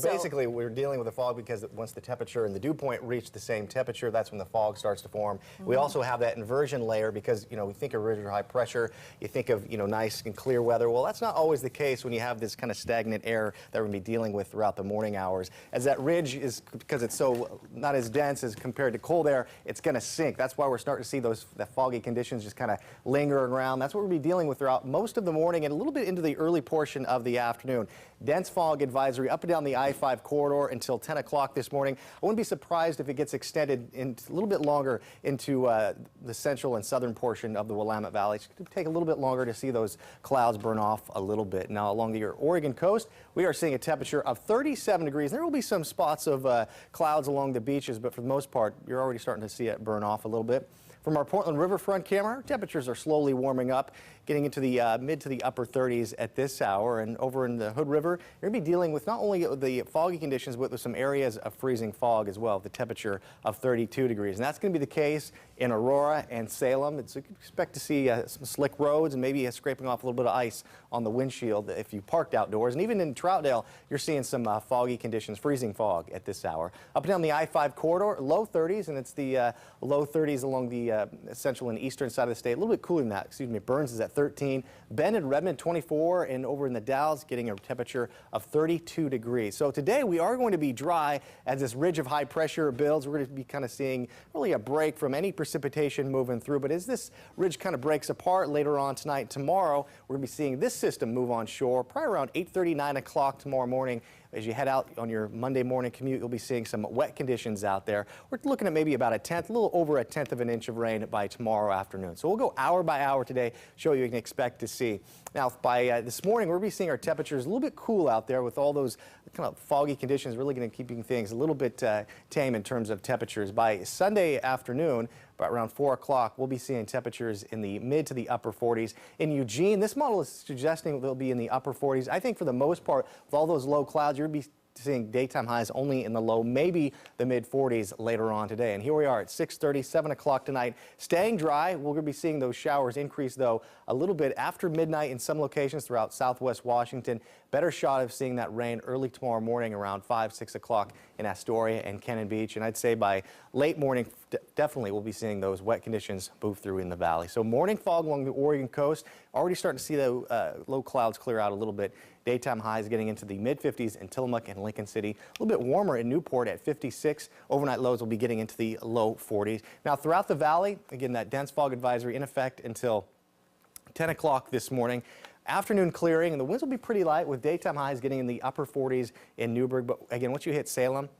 Basically, we're dealing with the fog because once the temperature and the dew point reach the same temperature, that's when the fog starts to form. We also have that inversion layer because, we think of ridge or high pressure, you think of, nice and clear weather. Well, that's not always the case when you have this kind of stagnant air that we're going to be dealing with throughout the morning hours. As that ridge is, because it's so not as dense as compared to cold air, it's going to sink. That's why we're starting to see the foggy conditions just kind of lingering around. That's what we'll be dealing with throughout most of the morning and a little bit into the early portion of the afternoon. Dense fog advisory up and down the I-5 corridor until 10 o'clock this morning. I wouldn't be surprised if it gets extended a little bit longer into the central and southern portion of the Willamette Valley. It's going to take a little bit longer to see those clouds burn off a little bit. Now, along the Oregon coast, we are seeing a temperature of 37 degrees. There will be some spots of clouds along the beaches, but for the most part, you're already starting to see it burn off a little bit. From our Portland riverfront camera, temperatures are slowly warming up, getting into the mid to the upper 30s at this hour. And over in the Hood River, you're going to be dealing with not only the foggy conditions, but with some areas of freezing fog as well, the temperature of 32 degrees. And that's going to be the case in Aurora and Salem. You can expect to see some slick roads and maybe scraping off a little bit of ice on the windshield if you parked outdoors. And even in Troutdale, you're seeing some foggy conditions, freezing fog at this hour. Up and down the I-5 corridor, low 30s, and it's the low 30s along the central and eastern side of the state. A little bit cooler than that. Burns is at 13. Bend and Redmond 24, and over in the Dalles getting a temperature of 32 degrees. So today we are going to be dry as this ridge of high pressure builds. We're going to be kind of seeing really a break from any precipitation moving through. But as this ridge kind of breaks apart later on tonight and tomorrow, we're going to be seeing this system move on shore probably around 8:30, 9 o'clock tomorrow morning. As you head out on your Monday morning commute, you'll be seeing some wet conditions out there. We're looking at maybe about a little over a tenth of an inch of rain by tomorrow afternoon. So we'll go hour by hour today, show you what you can expect to see. Now, by this morning, we'll be seeing our temperatures a little bit cool out there with all those kind of foggy conditions, really going to keep things a little bit tame in terms of temperatures. By Sunday afternoon, about around 4 o'clock, we'll be seeing temperatures in the mid to the upper 40s. In Eugene, this model is suggesting they'll be in the upper 40s. I think for the most part, with all those low clouds, you're going to be seeing daytime highs only in the low, maybe the mid 40s later on today. And here we are at 6:30, 7 o'clock tonight. Staying dry. We're going to be seeing those showers increase, though, a little bit after midnight in some locations throughout southwest Washington. Better shot of seeing that rain early tomorrow morning around 5, 6 o'clock in Astoria and Cannon Beach. And I'd say by late morning, definitely we'll be seeing those wet conditions move through in the valley. So morning fog along the Oregon coast. Already starting to see the low clouds clear out a little bit. Daytime highs getting into the mid-50s in Tillamook and Lincoln City. A little bit warmer in Newport at 56. Overnight lows will be getting into the low 40s. Now throughout the valley, again, that dense fog advisory in effect until 10 o'clock this morning. Afternoon clearing, and the winds will be pretty light with daytime highs getting in the upper 40s in Newburgh. But again, once you hit Salem,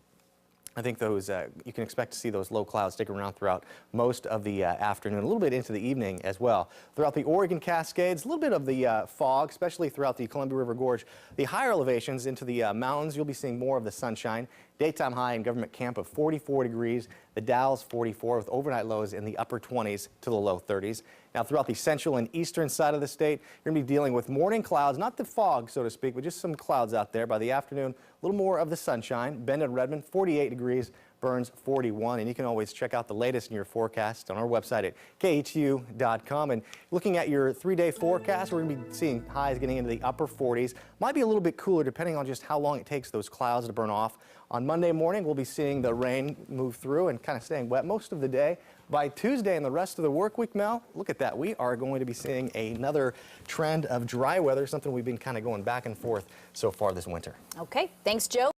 I think those you can expect to see those low clouds stick around throughout most of the afternoon, a little bit into the evening as well. Throughout the Oregon Cascades, a little bit of the fog, especially throughout the Columbia River Gorge. The higher elevations into the mountains, you'll be seeing more of the sunshine. Daytime high in Government Camp of 44 degrees. The Dalles 44 with overnight lows in the upper 20s to the low 30s. Now throughout the central and eastern side of the state, you're going to be dealing with morning clouds, not the fog, so to speak, but just some clouds out there. By the afternoon, a little more of the sunshine. Bend and Redmond 48 degrees. Burns 41, and you can always check out the latest in your forecast on our website at KHU.com. And looking at your 3-day forecast, we're going to be seeing highs getting into the upper 40s. Might be a little bit cooler depending on just how long it takes those clouds to burn off. On Monday morning, we'll be seeing the rain move through and kind of staying wet most of the day. By Tuesday and the rest of the work week, Mel, look at that. We are going to be seeing another trend of dry weather, something we've been kind of going back and forth so far this winter. Okay, thanks, Joe.